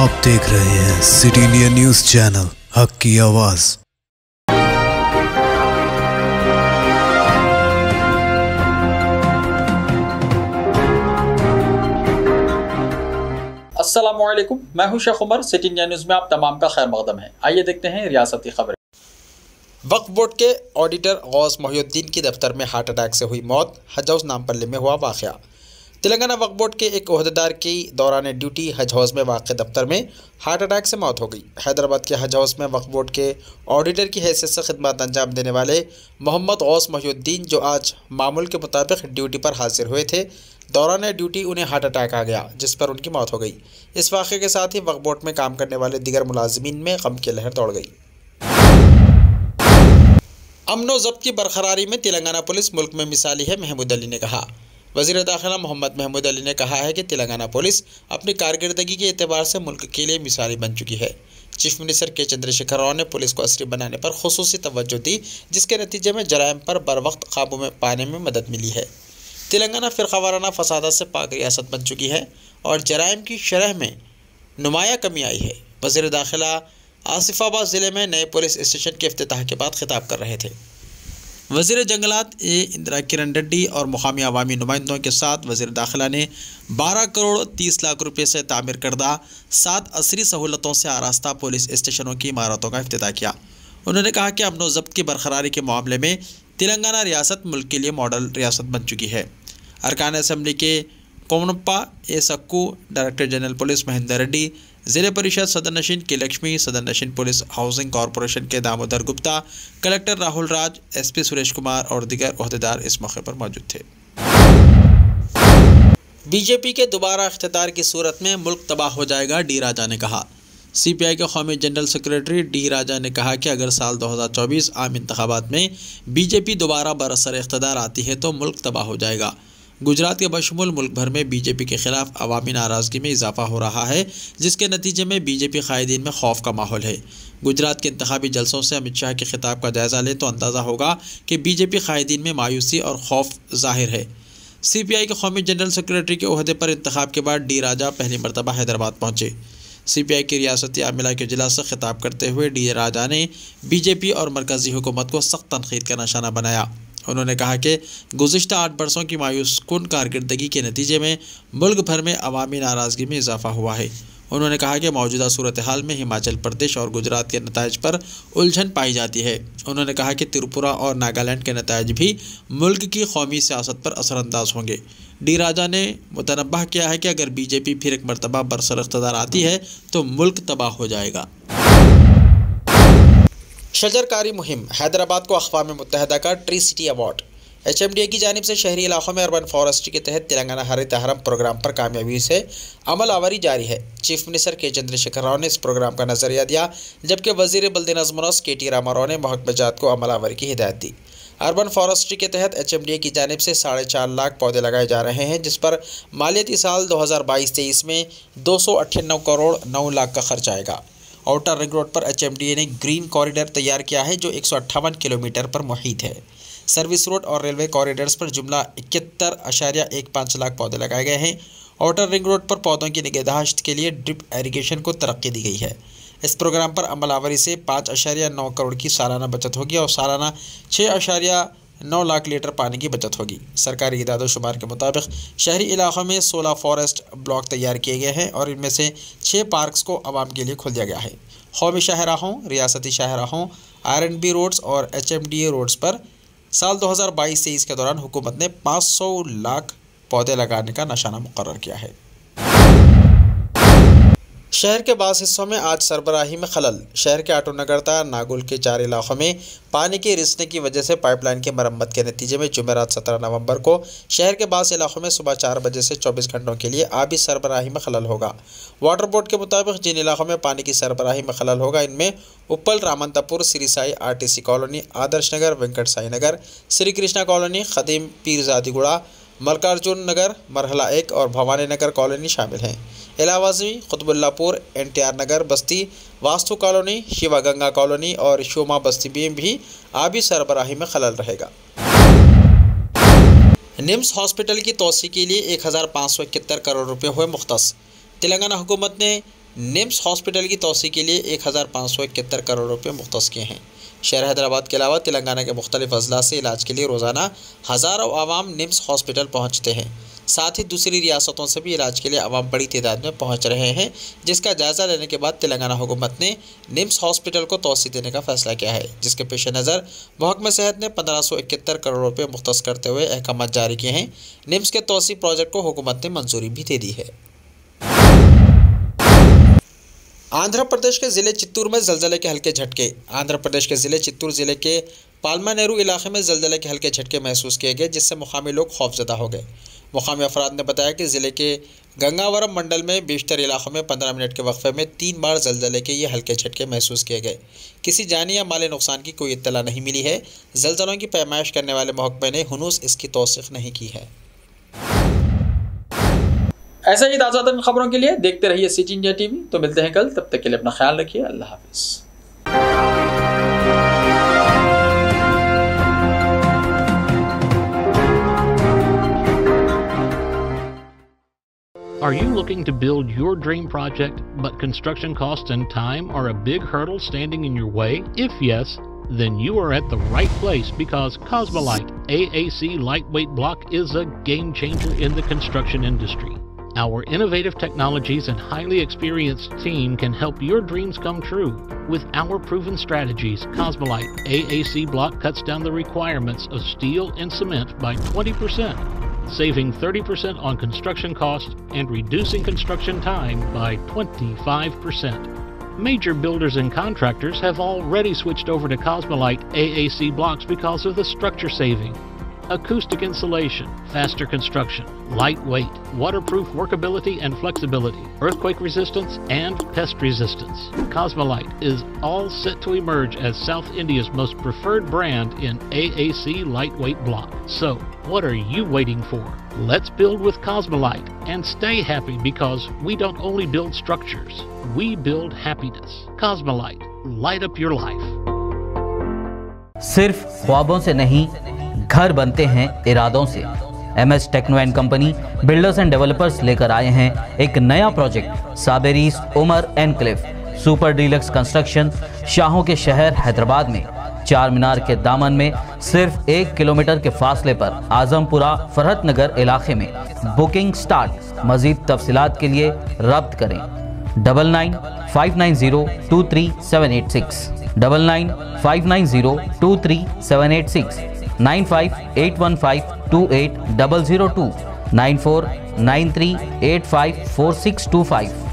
आप देख रहे हैं सिटी इंडिया न्यूज चैनल, हक की आवाज। अस्सलामुअलैकुम, मैं हूं Sheikh Umar. City India news में आप तमाम का खैर मकदम है। आइए देखते हैं रियासती खबरें। वक्फ बोर्ड के ऑडिटर गौस मोहिउद्दीन की दफ्तर में हार्ट अटैक से हुई मौत। हज हाउस नामपल्ली में हुआ वाक़या। तेलंगाना वक्फ बोर्ड के एक ओहदेदार की दौरान ड्यूटी हज हाउस में वाक़ दफ्तर में हार्ट अटैक से मौत हो गई। हैदराबाद के हज हाउस में वक्फ बोर्ड के ऑडिटर की हैसियत से खिदमत अंजाम देने वाले मोहम्मद गौस मोहिउद्दीन, जो आज मामूल के मुताबिक ड्यूटी पर हाजिर हुए थे, दौरान ड्यूटी उन्हें हार्ट अटैक आ गया, जिस पर उनकी मौत हो गई। इस वाक़े के साथ ही वक्फ बोर्ड में काम करने वाले दीगर मुलाजिमीन में गम की लहर दौड़ गई। अमन व ज़ब्त की बरकरारी में तेलंगाना पुलिस मुल्क में मिसाली है, महमूद अली ने कहा। वज़ीर दाखिला मोहम्मद महमूद अली ने कहा है कि तेलंगाना पुलिस अपनी कारकर्दगी के एतबार से मुल्क के लिए मिसाली बन चुकी है। चीफ मिनिस्टर के चंद्रशेखर राव ने पुलिस को असरी बनाने पर खुसूसी तवज्जो दी, जिसके नतीजे में जराइम पर बर वक्त काबू में पाने में मदद मिली है। तेलंगाना फ़िरक़ावाराना फसादात से पाक रियासत बन चुकी है और जराइम की शरह में नुमाया कमी आई है। वज़ीर दाखिला आसिफाबाद ज़िले में नए पुलिस स्टेशन के इफ्तिताह के बाद खिताब कर रहे थे। वज़ीर जंगलात इंदिरा किरण रेड्डी और मुकामी अवामी नुमाइंदों के साथ वज़ीर दाखिला ने 12 करोड़ 30 लाख रुपये से तामीर करदा 7 असरी सहूलतों से आरास्ता पुलिस स्टेशनों की इमारतों का इफ्तिताह किया। उन्होंने कहा कि अमन व ज़ब्त की बरकरारी के मामले में तेलंगाना रियासत मुल्क के लिए मॉडल रियासत बन चुकी है। अरकान असम्बली के Komanappa A Sakku, director general police Mahendra Reddy, ज़िले परिषद सदर नशीन के लक्ष्मी, सदर नशीन पुलिस हाउसिंग कॉरपोरेशन के दामोदर गुप्ता, कलेक्टर राहुल राज, एसपी सुरेश कुमार और दीगर ओहदेदार इस मौके पर मौजूद थे। बीजेपी के दोबारा इख्तियार की सूरत में मुल्क तबाह हो जाएगा, डी राजा ने कहा। सीपीआई के कौमी जनरल सेक्रेटरी डी राजा ने कहा कि अगर साल 2024 आम इंतखाबात में बीजेपी दोबारा बरसर इख्तियार आती है तो मुल्क तबाह हो जाएगा। गुजरात के बशमूल मुल्क भर में बीजेपी के खिलाफ अवामी नाराज़गी में इजाफा हो रहा है, जिसके नतीजे में बीजेपी कायदीन में खौफ का माहौल है। गुजरात के इंतखाबी जलसों से अमित शाह के खिताब का जायज़ा लें तो अंदाज़ा होगा कि बीजेपी कायदीन में मायूसी और खौफ जाहिर है। सीपीआई के कौमी जनरल सेक्रेटरी के ओहदे पर इंतखाब के बाद डी राजा पहली मरतबा हैदराबाद पहुँचे। सीपीआई की रियासती आमिला के इजलास से खिताब करते हुए डी राजा ने बीजेपी और मरकज़ी हुकूमत को सख्त तनकीद का निशाना बनाया। उन्होंने कहा कि गुज़िश्ता 8 बरसों की मायूस कुन कारकर्दगी के नतीजे में मुल्क भर में अवामी नाराज़गी में इजाफा हुआ है। उन्होंने कहा कि मौजूदा सूरत हाल में हिमाचल प्रदेश और गुजरात के नताइज पर उलझन पाई जाती है। उन्होंने कहा कि त्रिपुरा और नागालैंड के नताइज भी मुल्क की कौमी सियासत पर असरअंदाज होंगे। डी राजा ने मुतनब्बह किया है कि अगर बीजेपी फिर एक मरतबा बरसर इख्तियार आती है तो मुल्क तबाह हो जाएगा। शजरकारी मुहिम, हैदराबाद को अक़वाम मुत्तहिदा का ट्री सिटी अवार्ड। HMDA की जानिब से शहरी इलाकों में अर्बन फॉरेस्ट्री के तहत तेलंगाना हरित हरम प्रोग्राम पर कामयाबी से अमल आवरी जारी है। चीफ मिनिस्टर के चंद्रशेखर राव ने इस प्रोग्राम का नजरिया दिया, जबकि वज़ीर बल्दी नज़्म KT रामाराव ने महकमा जात को अमल आवरी की हिदायत दी। अर्बन फॉरेस्ट्री के तहत HMDA की जानिब से 4.5 लाख पौधे लगाए जा रहे हैं, जिस पर मालियाती साल 2022-23 में 298 करोड़ 9 लाख का खर्च आएगा। आउटर रिंग रोड पर HMDA ने ग्रीन कॉरिडोर तैयार किया है, जो 158 किलोमीटर पर मुहित है। सर्विस रोड और रेलवे कॉरिडोर्स पर जुमला 71.15 लाख पौधे लगाए गए हैं। आउटर रिंग रोड पर पौधों की निगहदाश्त के लिए ड्रिप इरिगेशन को तरक्की दी गई है। इस प्रोग्राम पर अमल आवरी से 5.9 करोड़ की सालाना बचत होगी और सालाना 6.9 लाख लीटर पानी की बचत होगी। सरकारी इदादो शुमार के मुताबिक शहरी इलाकों में 16 फॉरेस्ट ब्लॉक तैयार किए गए हैं और इनमें से 6 पार्क्स को आवाम के लिए खोल दिया गया है। कौमी शाहराहों, रियासती शाहराहों, R&B रोड्स और HMDA रोड्स पर साल 2022-23 के दौरान हुकूमत ने 500 लाख पौधे लगाने का निशाना मुकर्रर किया है। शहर के बाज़ हिस्सों में आज सरबराही में खलल। शहर के आटो नगरता नागुल के 4 इलाकों में पानी के रिसने की वजह से पाइपलाइन की मरम्मत के नतीजे में जुमेरात 17 नवंबर को शहर के बाज़ इलाकों में सुबह 4 बजे से 24 घंटों के लिए आबी सरबराही में खलल होगा। वाटर बोर्ड के मुताबिक जिन इलाकों में पानी की सरबराही में खलल होगा, इनमें उप्पल रामंतपुर, सिरिसाई, RTC colony, Adarsh Nagar, Venkat Sai Nagar, Shri Krishna colony, खदीम पीरजादीगुड़ा, Mallikarjun नगर, मरहला 1 और भवानी नगर कॉलोनी शामिल हैं। इलावाजी, कुतुबुल्लापुर, NTR नगर बस्ती, वास्तु कॉलोनी, शिवा गंगा कॉलोनी और शोमा बस्ती में भी आबी सरबराही में खलल रहेगा। निम्स हॉस्पिटल की तोसी के लिए 1571 करोड़ रुपये हुए मुख्तस। तेलंगाना हुकूमत ने निम्स हॉस्पिटल की तोसी के लिए 1571 करोड़ रुपये मुख्तस किए हैं। शहर हैदराबाद के अलावा तेलंगाना के मुख्तलिफ अजला से इलाज के लिए रोज़ाना हज़ारों आवाम निम्स हॉस्पिटल पहुँचते हैं। साथ ही दूसरी रियासतों से भी इलाज के लिए आवाम बड़ी तादाद में पहुंच रहे हैं, जिसका जायज़ा लेने के बाद तेलंगाना हुकूमत ने निम्स हॉस्पिटल को तोसी देने का फैसला किया है, जिसके पेश नज़र महकमा सेहत ने 1571 करोड़ रुपये मुख्तस करते हुए अहकाम जारी किए हैं। निम्स के तोसी प्रोजेक्ट को हुकूमत ने मंजूरी भी दे दी है। आंध्र प्रदेश के ज़िले चित्तूर में ज़लज़ले के हल्के झटके। आंध्र प्रदेश के ज़िले चित्तूर ज़िले के पालमानेरू इलाके में ज़लज़ले के हल्के झटके महसूस किए गए, जिससे मुकामी लोग खौफजदा हो गए। मुकामी अफराद ने बताया कि ज़िले के गंगावरम मंडल में बेशतर इलाकों में 15 मिनट के वक्फे में 3 बार ज़लज़ले के ये हल्के झटके महसूस किए गए। किसी जानी या माली नुकसान की कोई इत्तला नहीं मिली है। ज़लज़लों की पैमाइश करने वाले महकमे ने हुनूस इसकी तौसीक़ नहीं की है। ऐसे ही ताज़ा तरीन खबरों के लिए देखते रहिए सिटी इंडिया टीवी। तो मिलते हैं कल, तब तक के लिए अपना ख्याल रखिए। अल्लाह हाफिज़। Are you looking to build your dream project, but construction costs and time are a big hurdle standing in your way? If yes, then you are at the right place, because Cosmolite AAC lightweight block is a game changer in the construction industry. Our innovative technologies and highly experienced team can help your dreams come true. With our proven strategies, Cosmolite AAC block cuts down the requirements of steel and cement by 20%. saving 30% on construction costs and reducing construction time by 25%. Major builders and contractors have already switched over to Cosmolite AAC blocks because of the structure saving, acoustic insulation, faster construction, lightweight, waterproof workability and flexibility, earthquake resistance, and pest resistance. Cosmolite is all set to emerge as South India's most preferred brand in AAC lightweight block. So, what are you waiting for? Let's build with Cosmolite and stay happy, because we don't only build structures, we build happiness. Cosmolite, light up your life. सिर्फ ख्वाबों से नहीं, घर बनते हैं इरादों से। MS techno and company builders and developers लेकर आए हैं एक नया प्रोजेक्ट, साबेरीज Umar enclave super deluxe construction. शाहों के शहर हैदराबाद में चार मीनार के दामन में सिर्फ 1 किलोमीटर के फासले पर आजमपुरा फरहत नगर इलाके में। Booking start. मजीद तफसीलात के लिए रब्त करें 9959023786 9959023786 9581528002 9493854625।